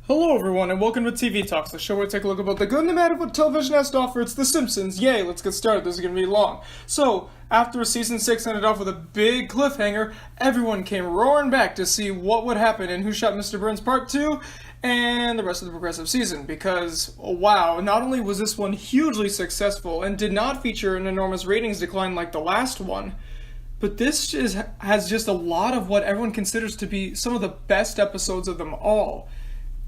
Hello everyone and welcome to TV Talks, the show where we take a look about the good and the bad of what television has to offer. It's The Simpsons. Yay, let's get started. This is going to be long. So, after season 6 ended off with a big cliffhanger, everyone came roaring back to see what would happen in Who Shot Mr. Burns Part 2 and the rest of the progressive season. Because, wow, not only was this one hugely successful and did not feature an enormous ratings decline like the last one, but this has just a lot of what everyone considers to be some of the best episodes of them all.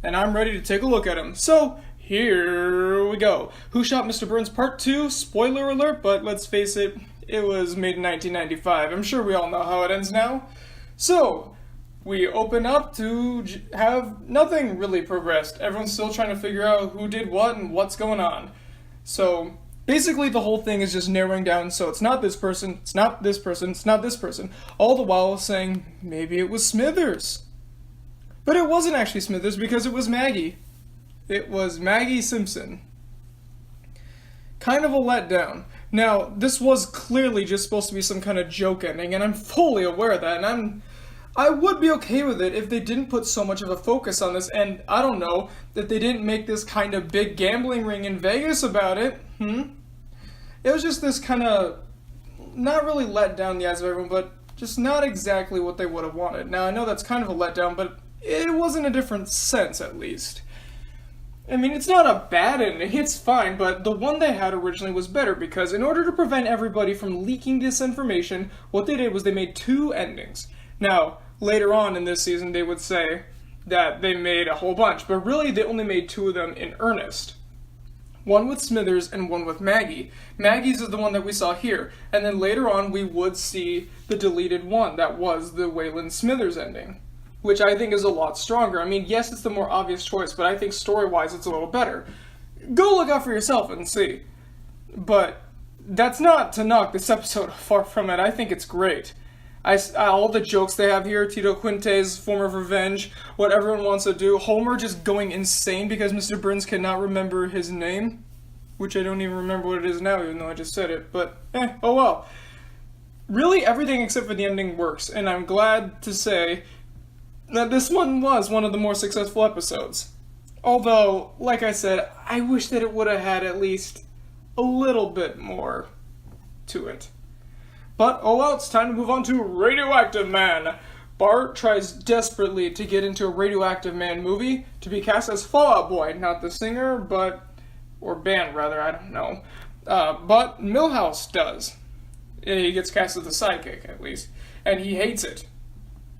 And I'm ready to take a look at them. So, here we go. Who Shot Mr. Burns Part 2? Spoiler alert, but let's face it, it was made in 1995. I'm sure we all know how it ends now. So, we open up to have nothing really progressed. Everyone's still trying to figure out who did what and what's going on. So, basically the whole thing is just narrowing down, so it's not this person, it's not this person, it's not this person. All the while saying, maybe it was Smithers. But it wasn't actually Smithers because it was Maggie. It was Maggie Simpson. Kind of a letdown. Now, this was clearly just supposed to be some kind of joke ending, and I'm fully aware of that, and I would be okay with it if they didn't put so much of a focus on this, and I don't know, that they didn't make this kind of big gambling ring in Vegas about it. It was just this kind of, not really let down the eyes of everyone, but just not exactly what they would have wanted. Now, I know that's kind of a letdown, but it was in a different sense, at least. I mean, it's not a bad ending, it's fine, but the one they had originally was better because in order to prevent everybody from leaking disinformation, what they did was they made two endings. Now, later on in this season, they would say that they made a whole bunch, but really they only made two of them in earnest. One with Smithers and one with Maggie. Maggie's is the one that we saw here, and then later on we would see the deleted one that was the Waylon Smithers ending, which I think is a lot stronger. I mean, yes, it's the more obvious choice, but I think story-wise it's a little better. Go look out for yourself and see. But that's not to knock this episode, far from it. I think it's great. All the jokes they have here, Tito Quinte's form of revenge, what everyone wants to do, Homer just going insane because Mr. Burns cannot remember his name, which I don't even remember what it is now, even though I just said it, but oh well. Really, everything except for the ending works, and I'm glad to say that this one was one of the more successful episodes. Although, like I said, I wish that it would have had at least a little bit more to it. But, oh well, it's time to move on to Radioactive Man. Bart tries desperately to get into a Radioactive Man movie to be cast as Fall Out Boy, not the singer, or band rather, I don't know. But Milhouse does. He gets cast as the sidekick, at least, and he hates it.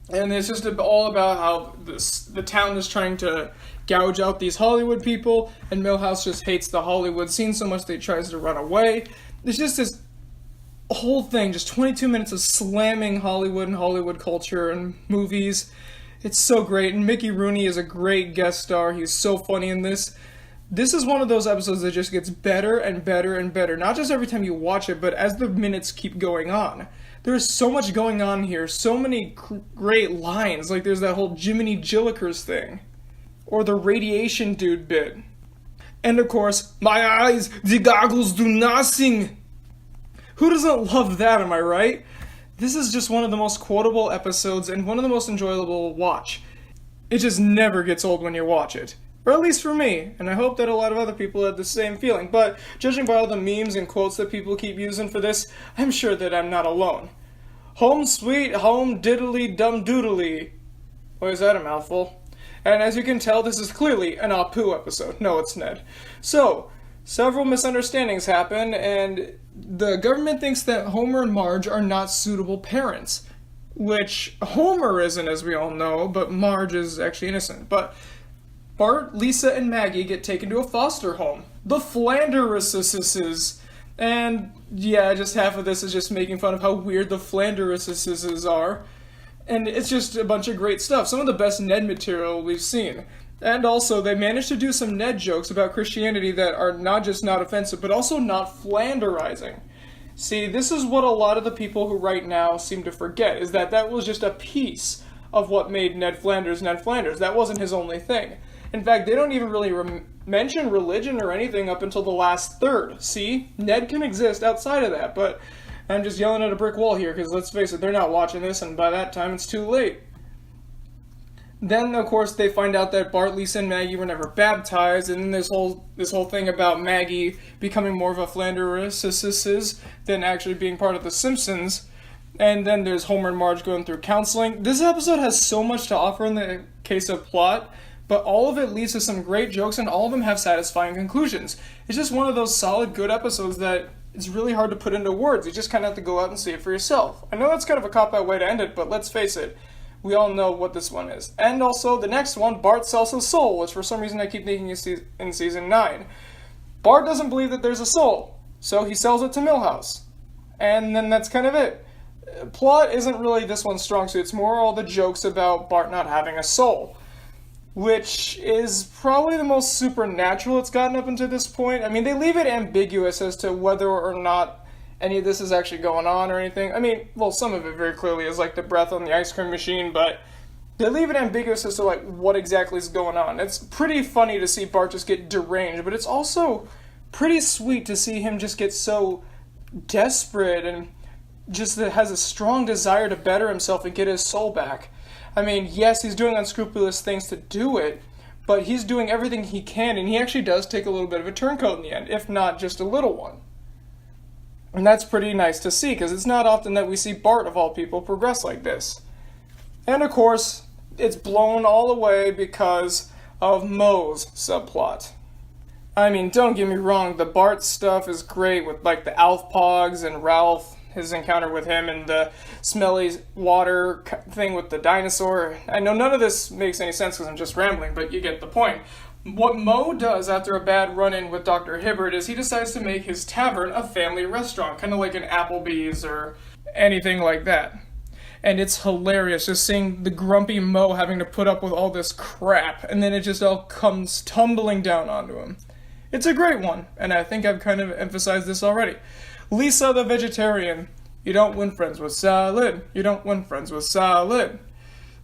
And it's just all about how the town is trying to gouge out these Hollywood people, and Milhouse just hates the Hollywood scene so much that he tries to run away. It's just this whole thing, just 22 minutes of slamming Hollywood and Hollywood culture and movies. It's so great, and Mickey Rooney is a great guest star. He's so funny in this. This is one of those episodes that just gets better and better and better, not just every time you watch it, but as the minutes keep going on. There's so much going on here, so many great lines, like there's that whole Jiminy Jillikers thing, or the radiation dude bit. And of course, my eyes, the goggles do nothing. Who doesn't love that, am I right? This is just one of the most quotable episodes and one of the most enjoyable to watch. It just never gets old when you watch it. Or at least for me, and I hope that a lot of other people have the same feeling, but judging by all the memes and quotes that people keep using for this, I'm sure that I'm not alone. Home sweet home diddly dum doodly. Boy, is that a mouthful. And as you can tell, this is clearly an Apu episode. No, it's Ned. So, several misunderstandings happen, and the government thinks that Homer and Marge are not suitable parents. Which Homer isn't, as we all know, but Marge is actually innocent. But Bart, Lisa, and Maggie get taken to a foster home. The Flanderuses. And yeah, just half of this is just making fun of how weird the Flanderuses are. And it's just a bunch of great stuff. Some of the best Ned material we've seen. And also, they managed to do some Ned jokes about Christianity that are not just not offensive, but also not Flanderizing. See, this is what a lot of the people who write now seem to forget, is that was just a piece of what made Ned Flanders Ned Flanders. That wasn't his only thing. In fact, they don't even really mention religion or anything up until the last third. See? Ned can exist outside of that, but I'm just yelling at a brick wall here, because let's face it, they're not watching this, and by that time it's too late. Then, of course, they find out that Bart, Lisa, and Maggie were never baptized, and then this whole thing about Maggie becoming more of a Flanders than actually being part of the Simpsons. And then there's Homer and Marge going through counseling. This episode has so much to offer in the case of plot, but all of it leads to some great jokes, and all of them have satisfying conclusions. It's just one of those solid, good episodes that it's really hard to put into words. You just kind of have to go out and see it for yourself. I know that's kind of a cop-out way to end it, but let's face it. We all know what this one is. And also, the next one, Bart sells his soul, which for some reason I keep thinking is in season 9. Bart doesn't believe that there's a soul, so he sells it to Milhouse. And then that's kind of it. Plot isn't really this one's strong suit. It's more all the jokes about Bart not having a soul, which is probably the most supernatural it's gotten up until this point. I mean, they leave it ambiguous as to whether or not any of this is actually going on or anything. I mean, well, some of it very clearly is like the breath on the ice cream machine, but they leave it ambiguous as to like what exactly is going on. It's pretty funny to see Bart just get deranged, but it's also pretty sweet to see him just get so desperate and just has a strong desire to better himself and get his soul back. I mean, yes, he's doing unscrupulous things to do it, but he's doing everything he can, and he actually does take a little bit of a turncoat in the end, if not just a little one. And that's pretty nice to see, because it's not often that we see Bart, of all people, progress like this. And of course, it's blown all away because of Moe's subplot. I mean, don't get me wrong, the Bart stuff is great with like the Alf Pogs and Ralph, his encounter with him, and the smelly water thing with the dinosaur. I know none of this makes any sense because I'm just rambling, but you get the point. What Moe does after a bad run-in with Dr. Hibbert is he decides to make his tavern a family restaurant, kind of like an Applebee's or anything like that. And it's hilarious just seeing the grumpy Moe having to put up with all this crap, and then it just all comes tumbling down onto him. It's a great one, and I think I've kind of emphasized this already. Lisa the vegetarian. You don't win friends with salad. You don't win friends with salad.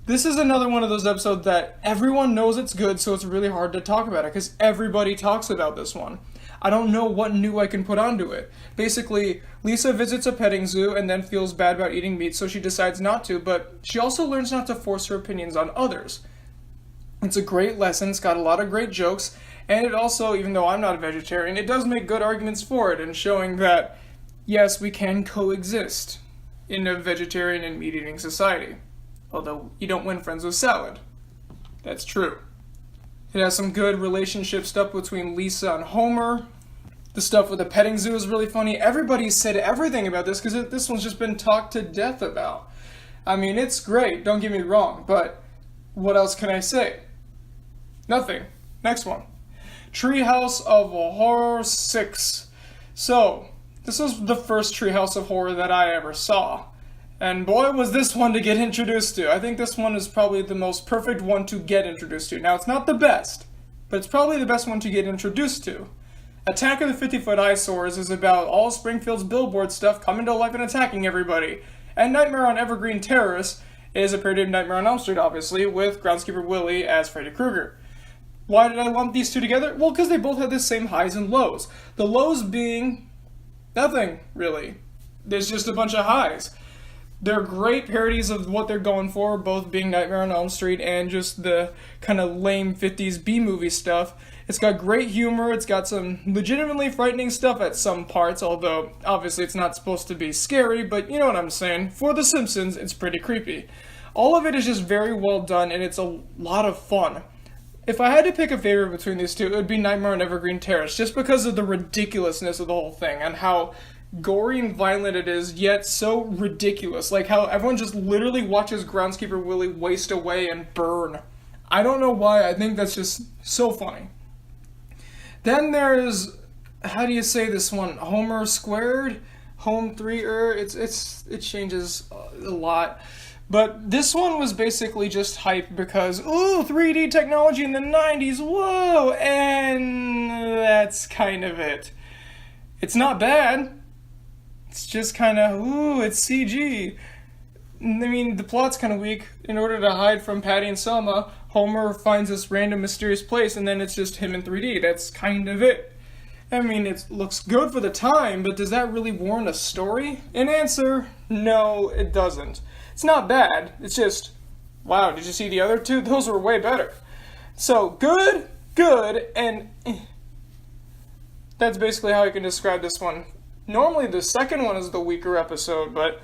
This is another one of those episodes that everyone knows it's good, so it's really hard to talk about it, because everybody talks about this one. I don't know what new I can put onto it. Basically, Lisa visits a petting zoo and then feels bad about eating meat, so she decides not to, but she also learns not to force her opinions on others. It's a great lesson, it's got a lot of great jokes, and it also, even though I'm not a vegetarian, it does make good arguments for it, and showing that, yes, we can coexist in a vegetarian and meat-eating society. Although, you don't win friends with salad. That's true. It has some good relationship stuff between Lisa and Homer. The stuff with the petting zoo is really funny. Everybody said everything about this because this one's just been talked to death about. I mean, it's great, don't get me wrong, but what else can I say? Nothing. Next one. Treehouse of Horror 6. So, this was the first Treehouse of Horror that I ever saw. And boy, was this one to get introduced to. I think this one is probably the most perfect one to get introduced to. Now, it's not the best, but it's probably the best one to get introduced to. Attack of the 50-Foot Eyesores is about all Springfield's billboard stuff coming to life and attacking everybody. And Nightmare on Evergreen Terrace is a parody of Nightmare on Elm Street, obviously, with Groundskeeper Willie as Freddy Krueger. Why did I lump these two together? Well, because they both have the same highs and lows. The lows being nothing, really. There's just a bunch of highs. They're great parodies of what they're going for, both being Nightmare on Elm Street and just the kind of lame 50s B-movie stuff. It's got great humor, it's got some legitimately frightening stuff at some parts, although obviously it's not supposed to be scary, but you know what I'm saying. For The Simpsons, it's pretty creepy. All of it is just very well done, and it's a lot of fun. If I had to pick a favorite between these two, it would be Nightmare on Evergreen Terrace, just because of the ridiculousness of the whole thing, and how gory and violent it is, yet so ridiculous. Like how everyone just literally watches Groundskeeper Willie waste away and burn. I don't know why, I think that's just so funny. Then there's, how do you say this one? Homer Squared? Home 3-er? It changes a lot. But this one was basically just hype because, ooh, 3D technology in the 90s, whoa! And that's kind of it. It's not bad. It's just kind of, ooh, it's CG. I mean, the plot's kind of weak. In order to hide from Patty and Selma, Homer finds this random mysterious place, and then it's just him in 3D. That's kind of it. I mean, it looks good for the time, but does that really warrant a story? An answer, no, it doesn't. It's not bad. It's just Wow, did you see the other two? Those were way better. So, good, good, and that's basically how I can describe this one. Normally the second one is the weaker episode, but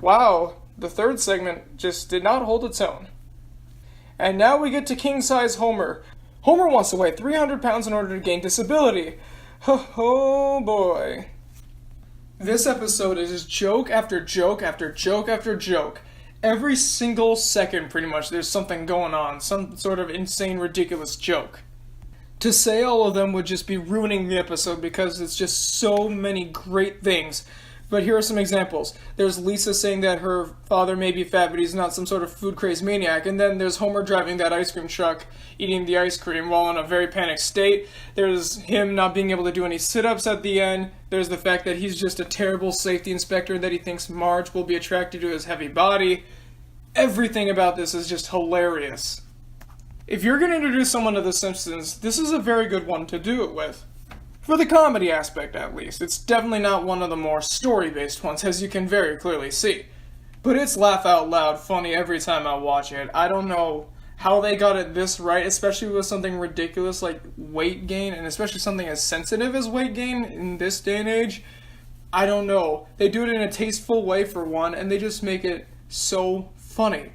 wow, the third segment just did not hold its own. And now we get to king-size Homer. Homer wants to weigh 300 pounds in order to gain disability. Oh boy. This episode is just joke after joke after joke after joke. Every single second, pretty much, there's something going on. Some sort of insane, ridiculous joke. To say all of them would just be ruining the episode because it's just so many great things. But here are some examples. There's Lisa saying that her father may be fat, but he's not some sort of food-crazed maniac. And then there's Homer driving that ice cream truck, eating the ice cream while in a very panicked state. There's him not being able to do any sit-ups at the end. There's the fact that he's just a terrible safety inspector, that he thinks Marge will be attracted to his heavy body. Everything about this is just hilarious. If you're going to introduce someone to The Simpsons, this is a very good one to do it with. For the comedy aspect, at least. It's definitely not one of the more story-based ones, as you can very clearly see. But it's laugh-out-loud funny every time I watch it. I don't know how they got it this right, especially with something ridiculous like weight gain, and especially something as sensitive as weight gain in this day and age. I don't know. They do it in a tasteful way, for one, and they just make it so funny.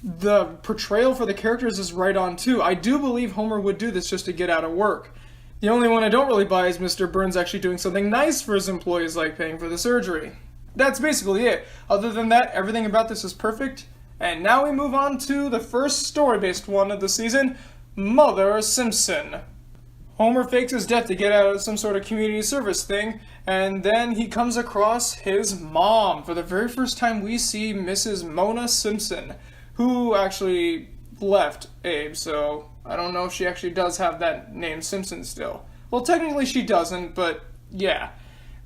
The portrayal for the characters is right on, too. I do believe Homer would do this just to get out of work. The only one I don't really buy is Mr. Burns actually doing something nice for his employees, like paying for the surgery. That's basically it. Other than that, everything about this is perfect. And now we move on to the first story-based one of the season, Mother Simpson. Homer fakes his death to get out of some sort of community service thing, and then he comes across his mom. For the very first time, we see Mrs. Mona Simpson, who actually left Abe, so I don't know if she actually does have that name Simpson still. Well, technically she doesn't, but yeah,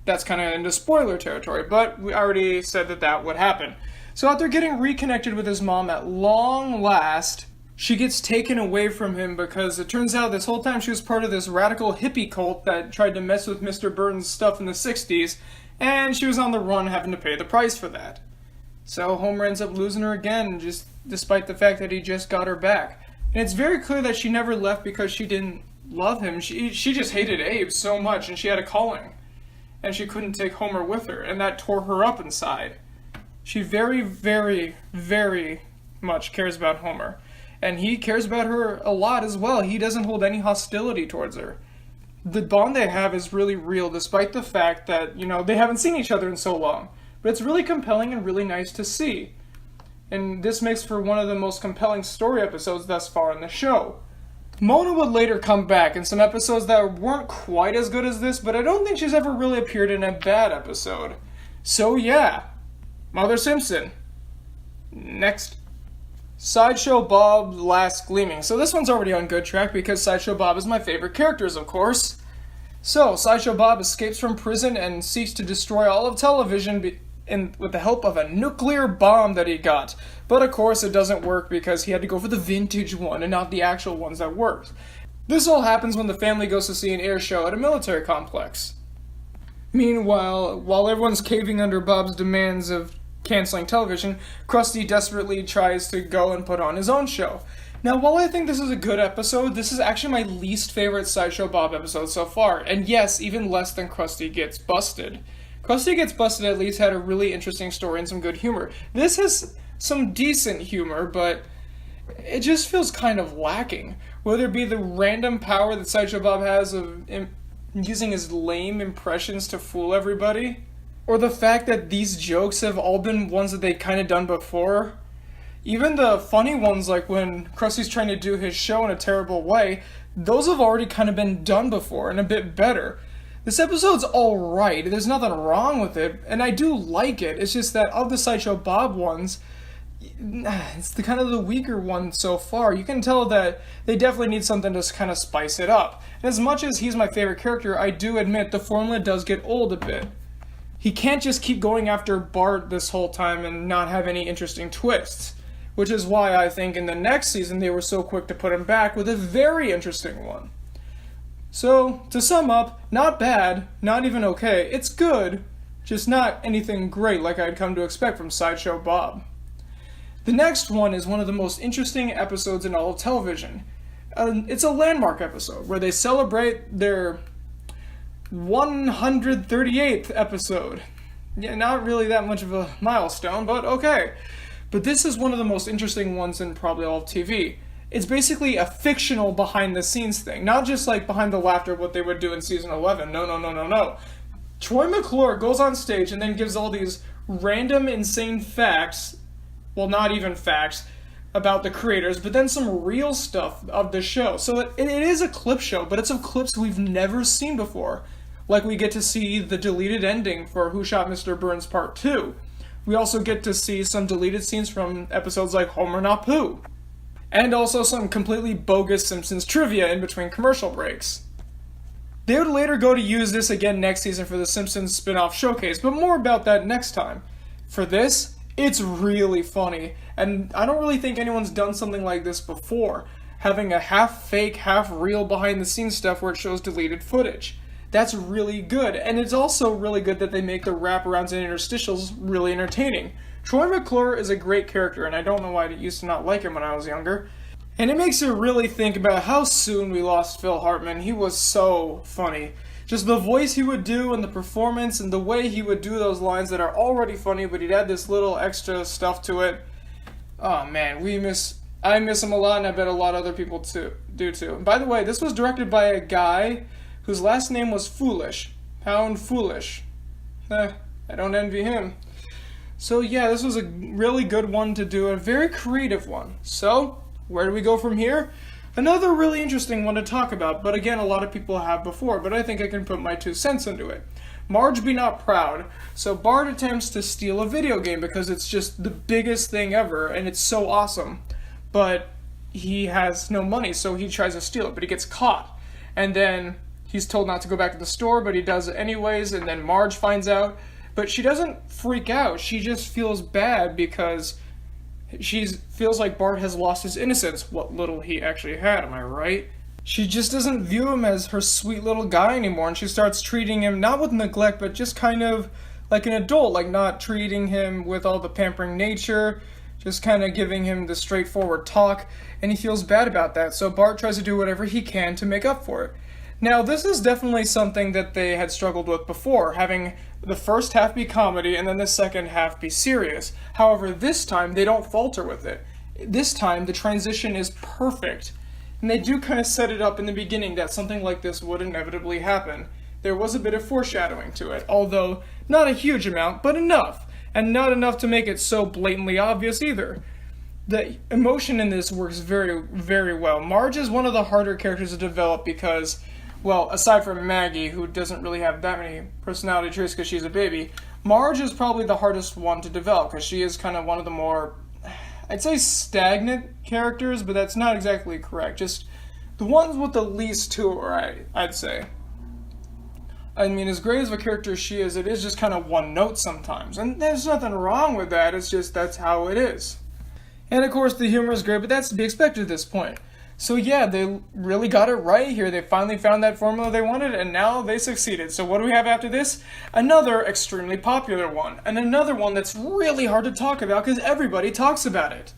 that's kind of into spoiler territory, but we already said that that would happen. So after getting reconnected with his mom at long last, she gets taken away from him because it turns out this whole time she was part of this radical hippie cult that tried to mess with Mr. Burns' stuff in the 60s, and she was on the run having to pay the price for that. So Homer ends up losing her again, just despite the fact that he just got her back. And it's very clear that she never left because she didn't love him. She just hated Abe so much, and she had a calling. And she couldn't take Homer with her, and that tore her up inside. She very, very, very much cares about Homer. And he cares about her a lot as well. He doesn't hold any hostility towards her. The bond they have is really real, despite the fact that, they haven't seen each other in so long. But it's really compelling and really nice to see. And this makes for one of the most compelling story episodes thus far in the show. Mona would later come back in some episodes that weren't quite as good as this, but I don't think she's ever really appeared in a bad episode. So yeah, Mother Simpson. Next. Sideshow Bob Last Gleaming. So this one's already on good track because Sideshow Bob is my favorite characters, of course. So, Sideshow Bob escapes from prison and seeks to destroy all of television with the help of a nuclear bomb that he got. But of course it doesn't work because he had to go for the vintage one and not the actual ones that worked. This all happens when the family goes to see an air show at a military complex. Meanwhile, while everyone's caving under Bob's demands of canceling television, Krusty desperately tries to go and put on his own show. Now, while I think this is a good episode, this is actually my least favorite Sideshow Bob episode so far, and yes, even less than Krusty Gets Busted. Krusty Gets Busted at least had a really interesting story and some good humor. This has some decent humor, but it just feels kind of lacking. Whether it be the random power that Sideshow Bob has of using his lame impressions to fool everybody, or the fact that these jokes have all been ones that they've kind of done before. Even the funny ones, like when Krusty's trying to do his show in a terrible way, those have already kind of been done before and a bit better. This episode's alright, there's nothing wrong with it, and I do like it. It's just that of the Sideshow Bob ones, it's the kind of the weaker one so far. You can tell that they definitely need something to kind of spice it up. And as much as he's my favorite character, I do admit the formula does get old a bit. He can't just keep going after Bart this whole time and not have any interesting twists. Which is why I think in the next season they were so quick to put him back with a very interesting one. So, to sum up, not bad, not even okay, it's good, just not anything great like I'd come to expect from Sideshow Bob. The next one is one of the most interesting episodes in all of television. It's a landmark episode where they celebrate their 138th episode. Yeah, not really that much of a milestone, but okay. But this is one of the most interesting ones in probably all of TV. It's basically a fictional behind-the-scenes thing, not just like behind the laughter what they would do in season 11. No. Troy McClure goes on stage and then gives all these random, insane facts, well, not even facts, about the creators, but then some real stuff of the show. So it is a clip show, but it's of clips we've never seen before. Like we get to see the deleted ending for Who Shot Mr. Burns Part 2. We also get to see some deleted scenes from episodes like Homer Not Pooh. And also some completely bogus Simpsons trivia in between commercial breaks. They would later go to use this again next season for the Simpsons spin-off showcase, but more about that next time. For this, it's really funny, and I don't really think anyone's done something like this before, having a half-fake, half-real behind-the-scenes stuff where it shows deleted footage. That's really good, and it's also really good that they make the wraparounds and interstitials really entertaining. Troy McClure is a great character, and I don't know why I used to not like him when I was younger. And it makes you really think about how soon we lost Phil Hartman. He was so funny. Just the voice he would do and the performance and the way he would do those lines that are already funny, but he'd add this little extra stuff to it. Oh man, I miss him a lot, and I bet a lot of other people do too. And by the way, this was directed by a guy whose last name was Foolish. Pound Foolish. I don't envy him. So yeah, this was a really good one to do, a very creative one. So, where do we go from here? Another really interesting one to talk about, but again, a lot of people have before, but I think I can put my 2 cents into it. Marge Be Not Proud. So Bart attempts to steal a video game because it's just the biggest thing ever, and it's so awesome. But he has no money, so he tries to steal it, but he gets caught. And then he's told not to go back to the store, but he does it anyways, and then Marge finds out. But she doesn't freak out, she just feels bad because she feels like Bart has lost his innocence, what little he actually had, am I right? She just doesn't view him as her sweet little guy anymore, and she starts treating him not with neglect, but just kind of like an adult, like not treating him with all the pampering nature, just kind of giving him the straightforward talk, and he feels bad about that, so Bart tries to do whatever he can to make up for it. Now, this is definitely something that they had struggled with before, having the first half be comedy and then the second half be serious. However, this time, they don't falter with it. This time, the transition is perfect. And they do kind of set it up in the beginning that something like this would inevitably happen. There was a bit of foreshadowing to it, although not a huge amount, but enough. And not enough to make it so blatantly obvious either. The emotion in this works very, very well. Marge is one of the harder characters to develop because, well, aside from Maggie, who doesn't really have that many personality traits because she's a baby, Marge is probably the hardest one to develop because she is kind of one of the more, I'd say stagnant characters, but that's not exactly correct. Just the ones with the least to her, I'd say. I mean, as great as a character as she is, it is just kind of one note sometimes. And there's nothing wrong with that, it's just that's how it is. And of course the humor is great, but that's to be expected at this point. So yeah, they really got it right here. They finally found that formula they wanted, and now they succeeded. So what do we have after this? Another extremely popular one, and another one that's really hard to talk about because everybody talks about it.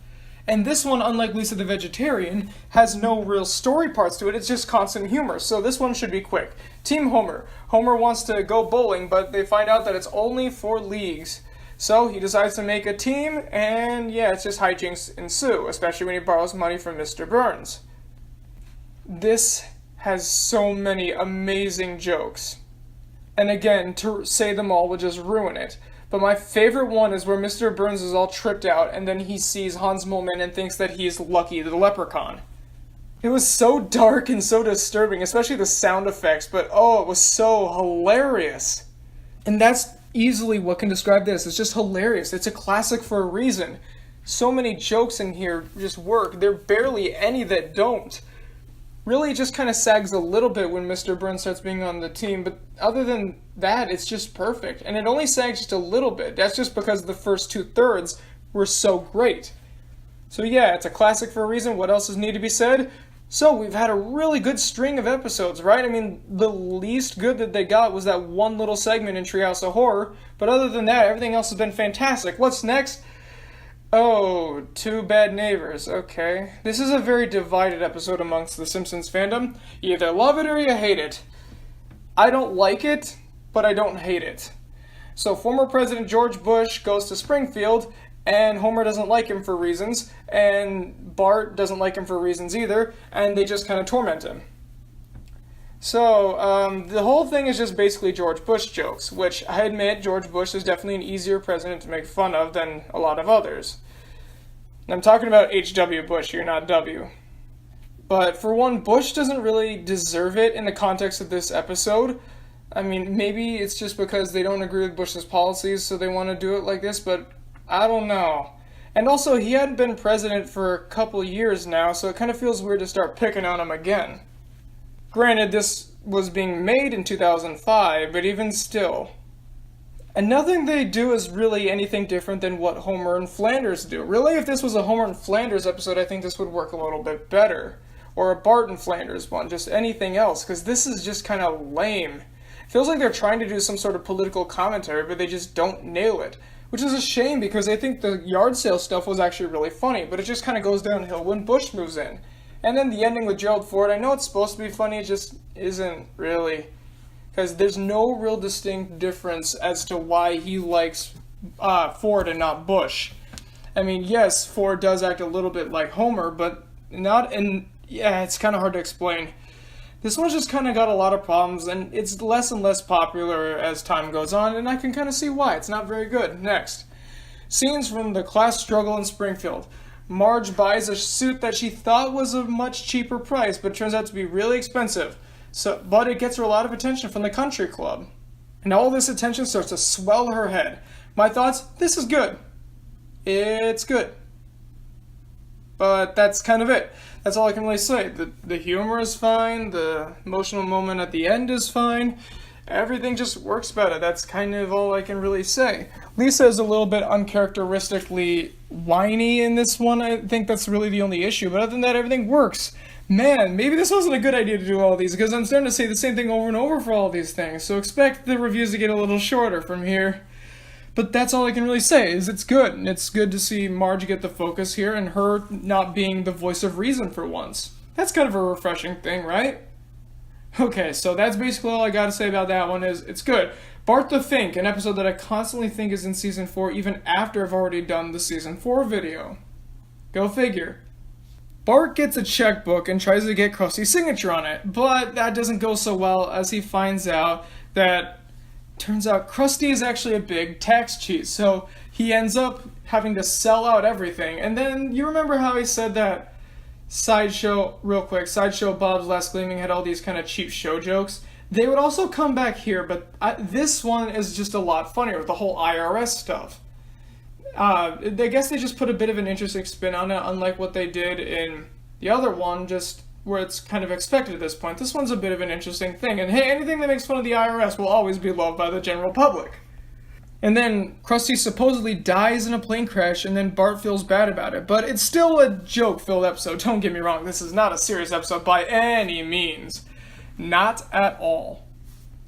And this one, unlike Lisa the Vegetarian, has no real story parts to it, it's just constant humor. So this one should be quick. Team Homer. Homer wants to go bowling, but they find out that it's only 4 leagues. So he decides to make a team, and yeah, it's just hijinks ensue, especially when he borrows money from Mr. Burns. This has so many amazing jokes. And again, to say them all would just ruin it. But my favorite one is where Mr. Burns is all tripped out, and then he sees Hans Moleman and thinks that he's Lucky the Leprechaun. It was so dark and so disturbing, especially the sound effects, but oh, it was so hilarious. And that's easily what can describe this. It's just hilarious. It's a classic for a reason. So many jokes in here just work. There are barely any that don't. Really, it just kind of sags a little bit when Mr. Burns starts being on the team, but other than that, it's just perfect. And it only sags just a little bit. That's just because the first 2/3 were so great. So yeah, it's a classic for a reason. What else is need to be said? So we've had a really good string of episodes, right? I mean, the least good that they got was that one little segment in Treehouse of Horror, but other than that, everything else has been fantastic. What's next? Oh, two bad neighbors. Okay. This is a very divided episode amongst the Simpsons fandom. You either love it or you hate it. I don't like it, but I don't hate it. So, former President George Bush goes to Springfield, and Homer doesn't like him for reasons, and Bart doesn't like him for reasons either, and they just kind of torment him. So, the whole thing is just basically George Bush jokes, which I admit George Bush is definitely an easier president to make fun of than a lot of others. And I'm talking about H.W. Bush here, not W. But for one, Bush doesn't really deserve it in the context of this episode. I mean, maybe it's just because they don't agree with Bush's policies, so they want to do it like this, but I don't know. And also, he hadn't been president for a couple years now, so it kind of feels weird to start picking on him again. Granted, this was being made in 2005, but even still. And nothing they do is really anything different than what Homer and Flanders do. Really, if this was a Homer and Flanders episode, I think this would work a little bit better. Or a Bart and Flanders one, just anything else, because this is just kind of lame. It feels like they're trying to do some sort of political commentary, but they just don't nail it. Which is a shame, because I think the yard sale stuff was actually really funny, but it just kind of goes downhill when Bush moves in. And then the ending with Gerald Ford, I know it's supposed to be funny, it just isn't really. Because there's no real distinct difference as to why he likes Ford and not Bush. I mean, yes, Ford does act a little bit like Homer, but not in... Yeah, it's kind of hard to explain. This one's just kind of got a lot of problems, and it's less and less popular as time goes on, and I can kind of see why. It's not very good. Next. Scenes from the class struggle in Springfield. Marge buys a suit that she thought was a much cheaper price, but turns out to be really expensive. But it gets her a lot of attention from the country club. And all this attention starts to swell her head. My thoughts, this is good. It's good. But that's kind of it. That's all I can really say. The humor is fine, the emotional moment at the end is fine. Everything just works better. That's kind of all I can really say. Lisa is a little bit uncharacteristically whiny in this one. I think that's really the only issue. But other than that, everything works. Man, maybe this wasn't a good idea to do all these, because I'm starting to say the same thing over and over for all these things. So expect the reviews to get a little shorter from here. But that's all I can really say, is it's good. And it's good to see Marge get the focus here, and her not being the voice of reason for once. That's kind of a refreshing thing, right? Okay, so that's basically all I gotta say about that one. Is it's good. Bart the Think, an episode that I constantly think is in Season 4, even after I've already done the Season 4 video. Go figure. Bart gets a checkbook and tries to get Krusty's signature on it, but that doesn't go so well as he finds out that turns out Krusty is actually a big tax cheat, so he ends up having to sell out everything. And then you remember how he said that Sideshow Bob's Last Gleaming had all these kind of cheap show jokes? They would also come back here, but this one is just a lot funnier with the whole IRS stuff. I guess they just put a bit of an interesting spin on it, unlike what they did in the other one, just where it's kind of expected at this point. This one's a bit of an interesting thing, and hey, anything that makes fun of the IRS will always be loved by the general public. And then Krusty supposedly dies in a plane crash, and then Bart feels bad about it. But it's still a joke-filled episode, don't get me wrong. This is not a serious episode by any means. Not at all.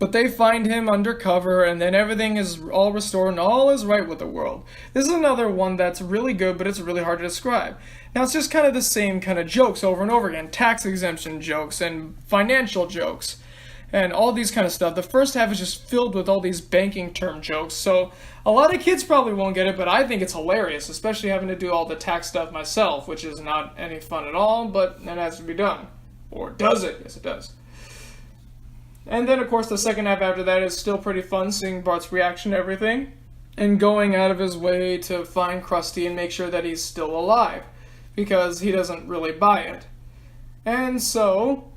But they find him undercover, and then everything is all restored and all is right with the world. This is another one that's really good, but it's really hard to describe. Now, it's just kind of the same kind of jokes over and over again. Tax exemption jokes and financial jokes and all these kind of stuff. The first half is just filled with all these banking term jokes, so a lot of kids probably won't get it, but I think it's hilarious, especially having to do all the tax stuff myself, which is not any fun at all, but it has to be done. Or does it? Yes, it does. And then, of course, the second half after that is still pretty fun, seeing Bart's reaction to everything, and going out of his way to find Krusty and make sure that he's still alive, because he doesn't really buy it. And so,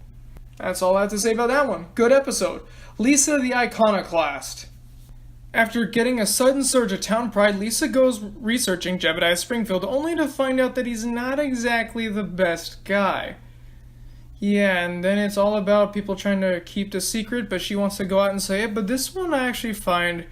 that's all I have to say about that one. Good episode. Lisa the Iconoclast. After getting a sudden surge of town pride, Lisa goes researching Jebediah Springfield, only to find out that he's not exactly the best guy. Yeah, and then it's all about people trying to keep the secret, but she wants to go out and say it. But this one I actually find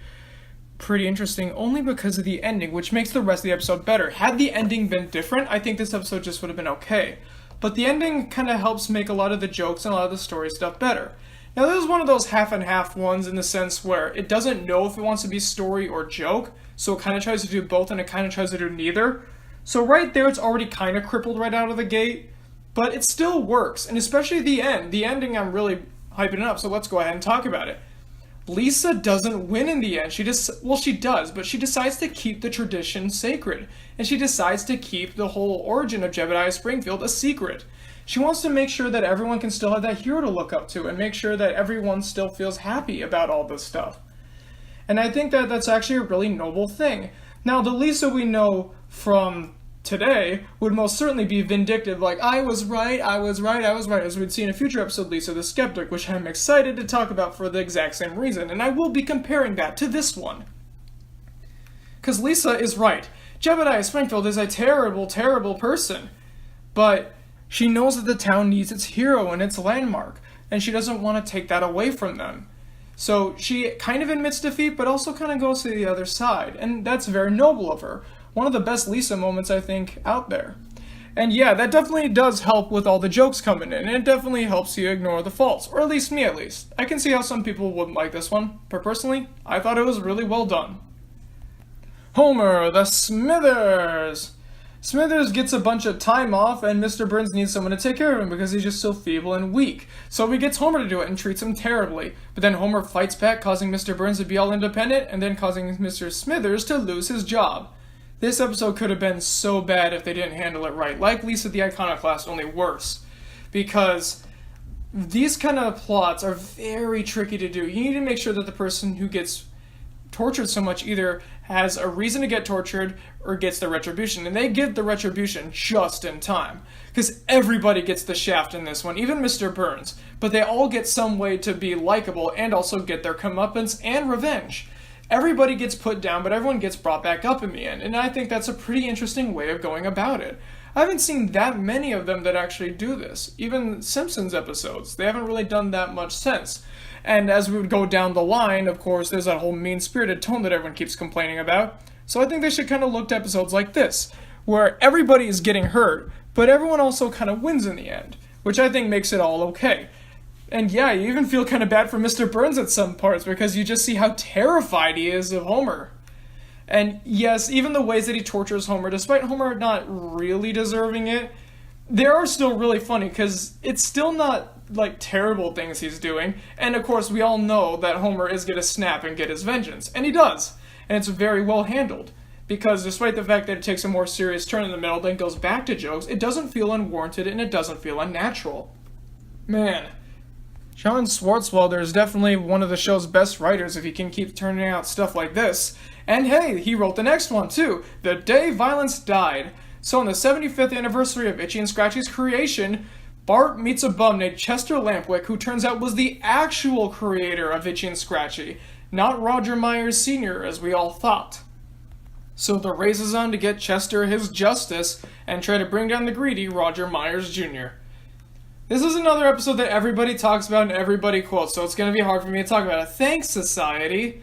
pretty interesting, only because of the ending, which makes the rest of the episode better. Had the ending been different, I think this episode just would have been okay. But the ending kind of helps make a lot of the jokes and a lot of the story stuff better. Now, this is one of those half and half ones in the sense where it doesn't know if it wants to be story or joke, so it kind of tries to do both and it kind of tries to do neither. So right there, it's already kind of crippled right out of the gate, but it still works, and especially the end. The ending, I'm really hyping it up, so let's go ahead and talk about it. Lisa doesn't win in the end. She does, but she decides to keep the tradition sacred, and she decides to keep the whole origin of Jebediah Springfield a secret. She wants to make sure that everyone can still have that hero to look up to, and make sure that everyone still feels happy about all this stuff. And I think that that's actually a really noble thing. Now, the Lisa we know from today would most certainly be vindictive, like, I was right, as we'd see in a future episode, Lisa the Skeptic, which I'm excited to talk about for the exact same reason, and I will be comparing that to this one. Because Lisa is right. Jebediah Springfield is a terrible, terrible person, but she knows that the town needs its hero and its landmark, and she doesn't want to take that away from them. So she kind of admits defeat, but also kind of goes to the other side, and that's very noble of her. One of the best Lisa moments, I think, out there. And yeah, that definitely does help with all the jokes coming in, and it definitely helps you ignore the faults, or at least me at least. I can see how some people wouldn't like this one, but personally, I thought it was really well done. Homer, the Smithers! Smithers gets a bunch of time off, and Mr. Burns needs someone to take care of him because he's just so feeble and weak. So he gets Homer to do it and treats him terribly. But then Homer fights back, causing Mr. Burns to be all independent, and then causing Mr. Smithers to lose his job. This episode could have been so bad if they didn't handle it right. Like Lisa the Iconoclast, only worse. Because these kind of plots are very tricky to do. You need to make sure that the person who gets tortured so much either has a reason to get tortured or gets the retribution. And they give the retribution just in time. Because everybody gets the shaft in this one, even Mr. Burns. But they all get some way to be likable and also get their comeuppance and revenge. Everybody gets put down, but everyone gets brought back up in the end, and I think that's a pretty interesting way of going about it. I haven't seen that many of them that actually do this. Even Simpsons episodes, they haven't really done that much sense. And as we would go down the line, of course, there's that whole mean-spirited tone that everyone keeps complaining about. So I think they should kind of look to episodes like this, where everybody is getting hurt, but everyone also kind of wins in the end, which I think makes it all okay. And yeah, you even feel kind of bad for Mr. Burns at some parts because you just see how terrified he is of Homer. And yes, even the ways that he tortures Homer, despite Homer not really deserving it, they are still really funny because it's still not like terrible things he's doing. And of course, we all know that Homer is going to snap and get his vengeance. And he does. And it's very well handled. Because despite the fact that it takes a more serious turn in the middle, then goes back to jokes, it doesn't feel unwarranted and it doesn't feel unnatural. Man. John Swartzwelder is definitely one of the show's best writers if he can keep turning out stuff like this. And hey, he wrote the next one too, The Day Violence Died. So on the 75th anniversary of Itchy and Scratchy's creation, Bart meets a bum named Chester Lampwick, who turns out was the actual creator of Itchy and Scratchy, not Roger Myers Sr. as we all thought. So the race is on to get Chester his justice and try to bring down the greedy Roger Myers Jr. This is another episode that everybody talks about and everybody quotes, so it's going to be hard for me to talk about it. Thanks, Society!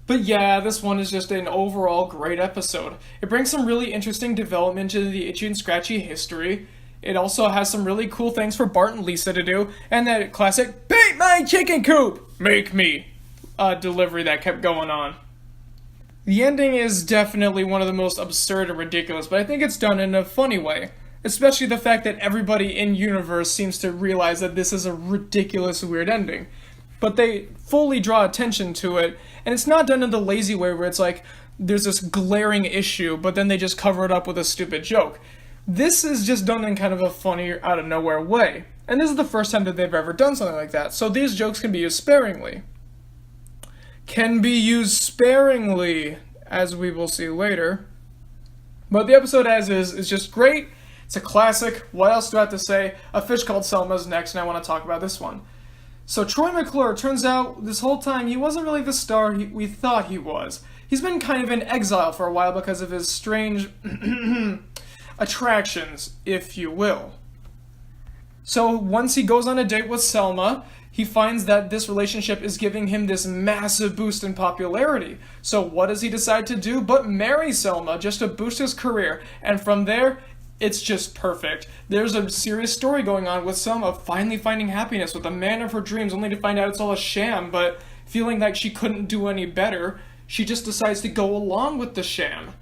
But yeah, this one is just an overall great episode. It brings some really interesting development to the Itchy and Scratchy history. It also has some really cool things for Bart and Lisa to do, and that classic, "Beat my chicken coop! Make me!" delivery that kept going on. The ending is definitely one of the most absurd and ridiculous, but I think it's done in a funny way. Especially the fact that everybody in universe seems to realize that this is a ridiculous, weird ending. But they fully draw attention to it, and it's not done in the lazy way where it's like, there's this glaring issue, but then they just cover it up with a stupid joke. This is just done in kind of a funny, out-of-nowhere way. And this is the first time that they've ever done something like that, so these jokes can be used sparingly. Can be used sparingly, as we will see later. But the episode as is just great. It's a classic. What else do I have to say? A Fish Called Selma is next, and I want to talk about this one. So Troy McClure, turns out this whole time he wasn't really the star we thought he was. He's been kind of in exile for a while because of his strange attractions, if you will. So once he goes on a date with Selma, he finds that this relationship is giving him this massive boost in popularity. So what does he decide to do but marry Selma just to boost his career? And from there, it's just perfect. There's a serious story going on with Selma finally finding happiness with the man of her dreams, only to find out it's all a sham, but feeling like she couldn't do any better, she just decides to go along with the sham.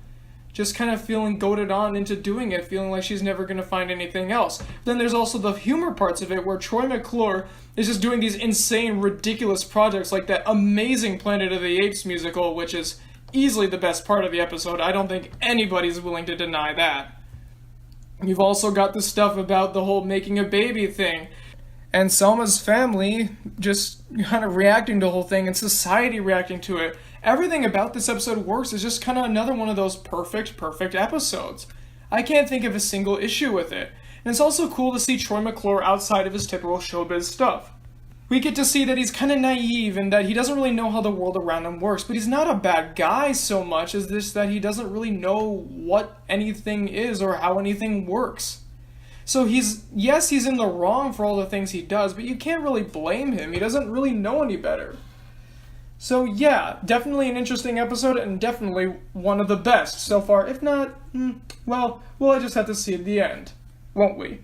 just kind of feeling goaded on into doing it, feeling like she's never going to find anything else. Then there's also the humor parts of it, where Troy McClure is just doing these insane, ridiculous projects like that amazing Planet of the Apes musical, which is easily the best part of the episode. I don't think anybody's willing to deny that. You've also got the stuff about the whole making a baby thing, and Selma's family just kind of reacting to the whole thing, and society reacting to it. Everything about this episode works. It's just kind of another one of those perfect episodes. I can't think of a single issue with it. And it's also cool to see Troy McClure outside of his typical showbiz stuff. We get to see that he's kind of naive and that he doesn't really know how the world around him works, but he's not a bad guy so much as this that he doesn't really know what anything is or how anything works. So he's in the wrong for all the things he does, but you can't really blame him. He doesn't really know any better. So yeah, definitely an interesting episode and definitely one of the best so far. If not, well, we'll just have to see at the end, won't we?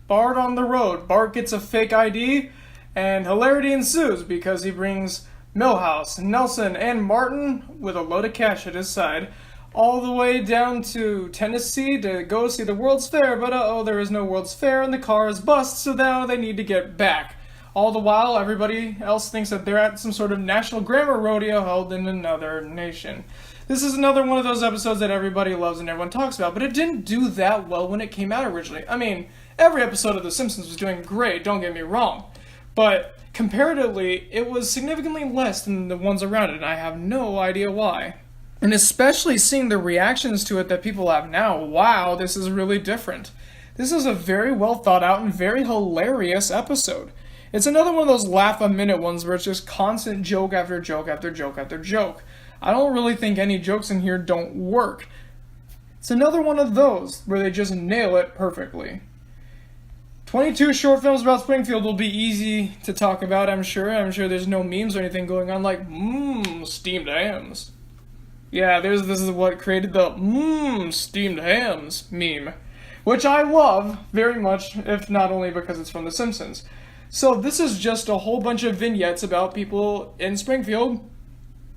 Bart on the road. Bart gets a fake ID, and hilarity ensues because he brings Milhouse, Nelson, and Martin with a load of cash at his side all the way down to Tennessee to go see the World's Fair, but there is no World's Fair and the car is bust, so now they need to get back. All the while, everybody else thinks that they're at some sort of national grammar rodeo held in another nation. This is another one of those episodes that everybody loves and everyone talks about, but it didn't do that well when it came out originally. I mean, every episode of The Simpsons was doing great, don't get me wrong, but comparatively, it was significantly less than the ones around it, and I have no idea why. And especially seeing the reactions to it that people have now, wow, this is really different. This is a very well thought out and very hilarious episode. It's another one of those laugh-a-minute ones where it's just constant joke after joke after joke after joke. I don't really think any jokes in here don't work. It's another one of those where they just nail it perfectly. 22 short films about Springfield will be easy to talk about, I'm sure. I'm sure there's no memes or anything going on like, steamed hams. Yeah, this is what created the steamed hams meme, which I love very much, if not only because it's from The Simpsons. So this is just a whole bunch of vignettes about people in Springfield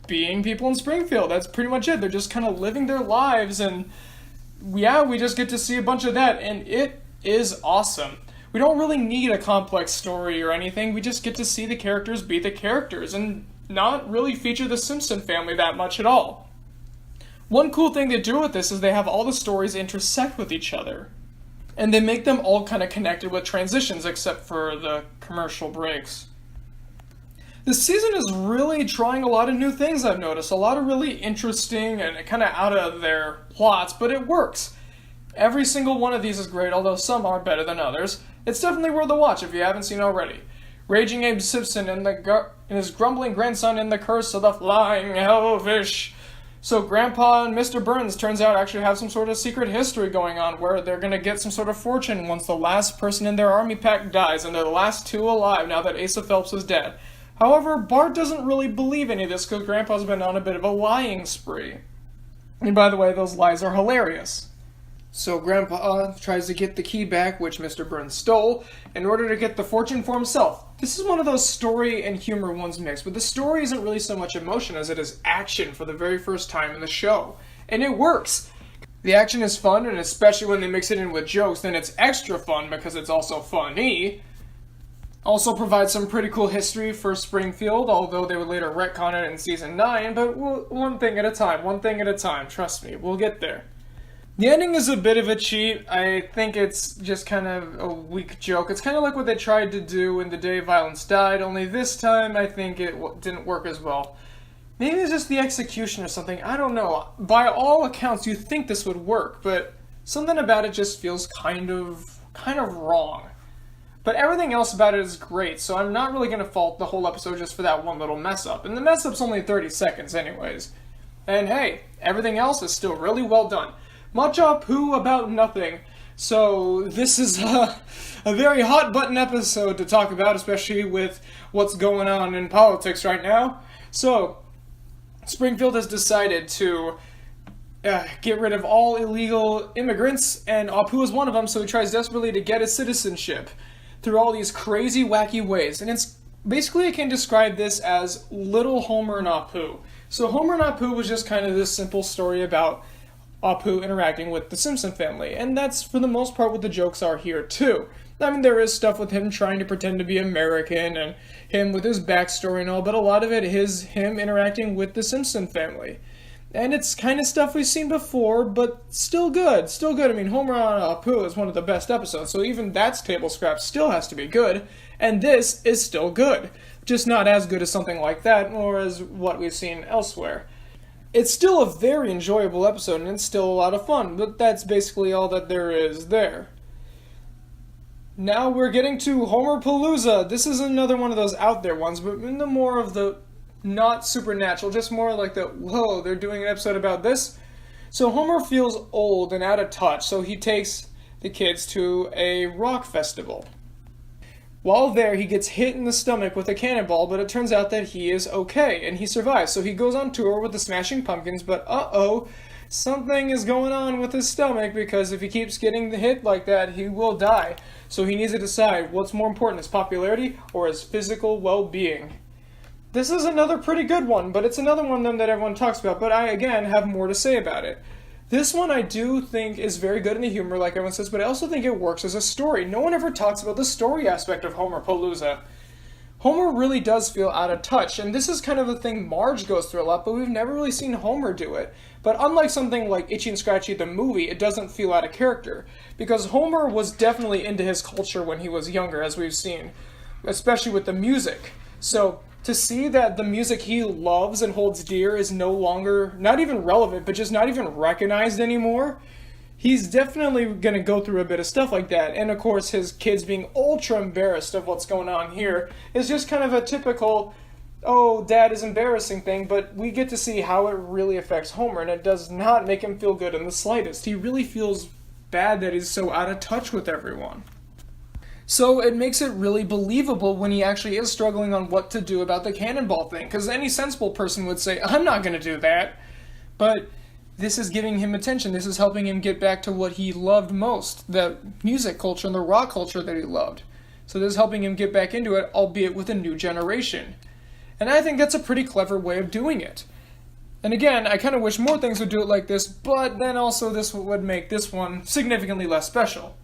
being people in Springfield. That's pretty much it. They're just kind of living their lives, and yeah, we just get to see a bunch of that, and it is awesome. We don't really need a complex story or anything. We just get to see the characters be the characters and not really feature the Simpson family that much at all. One cool thing they do with this is they have all the stories intersect with each other. And they make them all kind of connected with transitions, except for the commercial breaks. This season is really trying a lot of new things, I've noticed. A lot of really interesting and kind of out of their plots, but it works. Every single one of these is great, although some are better than others. It's definitely worth a watch if you haven't seen already. Raging Abe Simpson and his grumbling grandson in The Curse of the Flying Hellfish. So Grandpa and Mr. Burns turns out actually have some sort of secret history going on where they're going to get some sort of fortune once the last person in their army pack dies and they're the last two alive now that Asa Phelps is dead. However, Bart doesn't really believe any of this because Grandpa's been on a bit of a lying spree. And by the way, those lies are hilarious. So Grandpa tries to get the key back, which Mr. Burns stole, in order to get the fortune for himself. This is one of those story and humor ones mixed, but the story isn't really so much emotion as it is action for the very first time in the show. And it works. The action is fun, and especially when they mix it in with jokes, then it's extra fun because it's also funny. Also provides some pretty cool history for Springfield, although they would later retcon it in Season 9, but one thing at a time, trust me, we'll get there. The ending is a bit of a cheat. I think it's just kind of a weak joke. It's kind of like what they tried to do in The Day Violence Died, only this time I think it didn't work as well. Maybe it's just the execution or something, I don't know. By all accounts, you think this would work, but something about it just feels kind of wrong. But everything else about it is great, so I'm not really going to fault the whole episode just for that one little mess-up. And the mess-up's only 30 seconds anyways. And hey, everything else is still really well done. Much poo about nothing. So this is a very hot-button episode to talk about, especially with what's going on in politics right now. So, Springfield has decided to get rid of all illegal immigrants, and Apu is one of them, so he tries desperately to get his citizenship through all these crazy, wacky ways. And it's basically, I can describe this as Little Homer and Apu. So Homer and Apu was just kind of this simple story about Apu interacting with the Simpson family, and that's for the most part what the jokes are here too. I mean, there is stuff with him trying to pretend to be American and him with his backstory and all, but a lot of it is him interacting with the Simpson family. And it's kind of stuff we've seen before, but still good. Still good. I mean, Homer on Apu is one of the best episodes, so even that's table scraps still has to be good. And this is still good. Just not as good as something like that, or as what we've seen elsewhere. It's still a very enjoyable episode, and it's still a lot of fun, but that's basically all that there is there. Now we're getting to Homer Palooza. This is another one of those out there ones, but in the more of the not supernatural, just more like the, whoa, they're doing an episode about this? So Homer feels old and out of touch, so he takes the kids to a rock festival. While there, he gets hit in the stomach with a cannonball, but it turns out that he is okay, and he survives. So he goes on tour with the Smashing Pumpkins, but something is going on with his stomach, because if he keeps getting hit like that, he will die. So he needs to decide what's more important, his popularity or his physical well-being. This is another pretty good one, but it's another one that everyone talks about, but I, again, have more to say about it. This one I do think is very good in the humor, like everyone says, but I also think it works as a story. No one ever talks about the story aspect of Homer Palooza. Homer really does feel out of touch, and this is kind of a thing Marge goes through a lot, but we've never really seen Homer do it. But unlike something like Itchy and Scratchy the movie, it doesn't feel out of character, because Homer was definitely into his culture when he was younger, as we've seen, especially with the music. So to see that the music he loves and holds dear is no longer, not even relevant, but just not even recognized anymore, he's definitely going to go through a bit of stuff like that. And of course, his kids being ultra embarrassed of what's going on here is just kind of a typical, oh, dad is embarrassing thing, but we get to see how it really affects Homer, and it does not make him feel good in the slightest. He really feels bad that he's so out of touch with everyone. So it makes it really believable when he actually is struggling on what to do about the cannonball thing, because any sensible person would say, I'm not going to do that. But this is giving him attention. This is helping him get back to what he loved most, the music culture and the rock culture that he loved. So this is helping him get back into it, albeit with a new generation. And I think that's a pretty clever way of doing it. And again, I kind of wish more things would do it like this, but then also this would make this one significantly less special.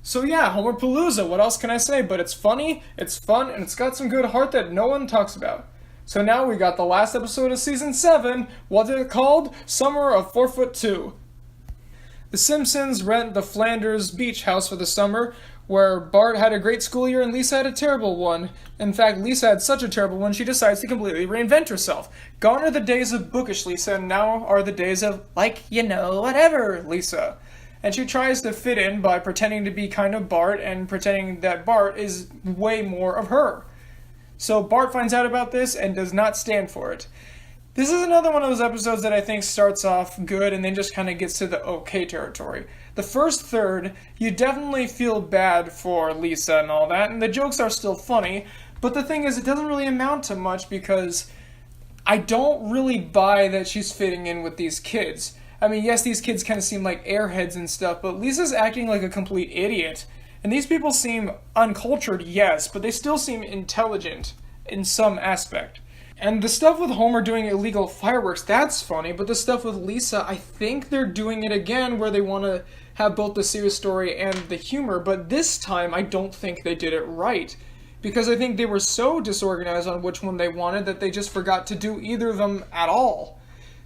So yeah, Homer Palooza, what else can I say? But it's funny, it's fun, and it's got some good heart that no one talks about. So now we got the last episode of Season 7. What's it called? Summer of 4'2". The Simpsons rent the Flanders beach house for the summer, where Bart had a great school year and Lisa had a terrible one. In fact, Lisa had such a terrible one she decides to completely reinvent herself. Gone are the days of bookish Lisa, and now are the days of, whatever Lisa. And she tries to fit in by pretending to be kind of Bart and pretending that Bart is way more of her. So Bart finds out about this and does not stand for it. This is another one of those episodes that I think starts off good and then just kind of gets to the okay territory. The first third, you definitely feel bad for Lisa and all that, and the jokes are still funny, but the thing is, it doesn't really amount to much because I don't really buy that she's fitting in with these kids. I mean, yes, these kids kind of seem like airheads and stuff, but Lisa's acting like a complete idiot. And these people seem uncultured, yes, but they still seem intelligent in some aspect. And the stuff with Homer doing illegal fireworks, that's funny, but the stuff with Lisa, I think they're doing it again where they want to have both the serious story and the humor, but this time I don't think they did it right. Because I think they were so disorganized on which one they wanted that they just forgot to do either of them at all.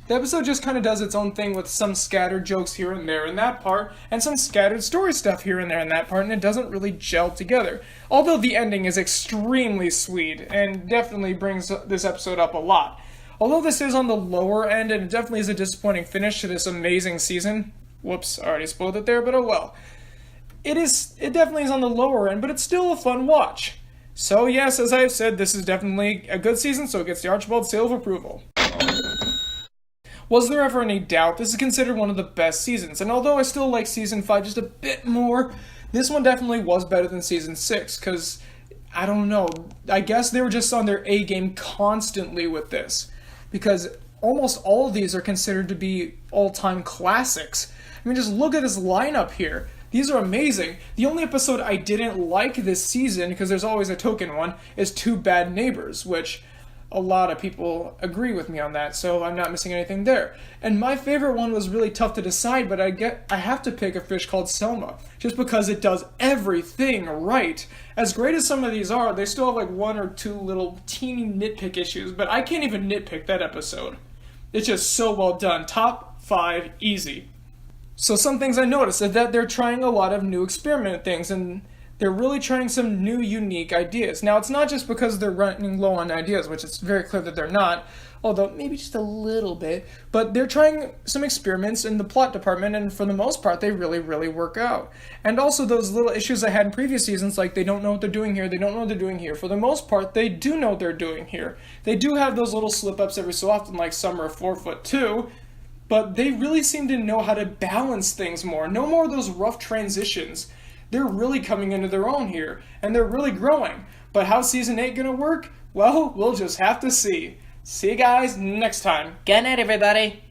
The episode just kind of does its own thing with some scattered jokes here and there in that part, and some scattered story stuff here and there in that part, and it doesn't really gel together. Although the ending is extremely sweet, and definitely brings this episode up a lot. Although this is on the lower end, and it definitely is a disappointing finish to this amazing season. Whoops, I already spoiled it there, but oh well. It definitely is on the lower end, but it's still a fun watch. So yes, as I have said, this is definitely a good season, so it gets the Archibald seal of approval. Was there ever any doubt? This is considered one of the best seasons, and although I still like Season 5 just a bit more, this one definitely was better than Season 6, because, I don't know, I guess they were just on their A-game constantly with this, because almost all of these are considered to be all-time classics. I mean, just look at this lineup here. These are amazing. The only episode I didn't like this season, because there's always a token one, is Two Bad Neighbors, which a lot of people agree with me on that, so I'm not missing anything there. And my favorite one was really tough to decide, but I have to pick a fish called Selma, just because it does everything right. As great as some of these are, they still have like one or two little teeny nitpick issues, but I can't even nitpick that episode. It's just so well done. Top 5, easy. So some things I noticed is that they're trying a lot of new experiment things, and they're really trying some new, unique ideas. Now, it's not just because they're running low on ideas, which it's very clear that they're not, although maybe just a little bit, but they're trying some experiments in the plot department, and for the most part, they really, really work out. And also those little issues I had in previous seasons, like they don't know what they're doing here, they don't know what they're doing here. For the most part, they do know what they're doing here. They do have those little slip-ups every so often, like Summer 4'2", but they really seem to know how to balance things more. No more of those rough transitions. They're really coming into their own here, and they're really growing. But how's Season 8 gonna work? Well, we'll just have to see. See you guys next time. Good night, everybody.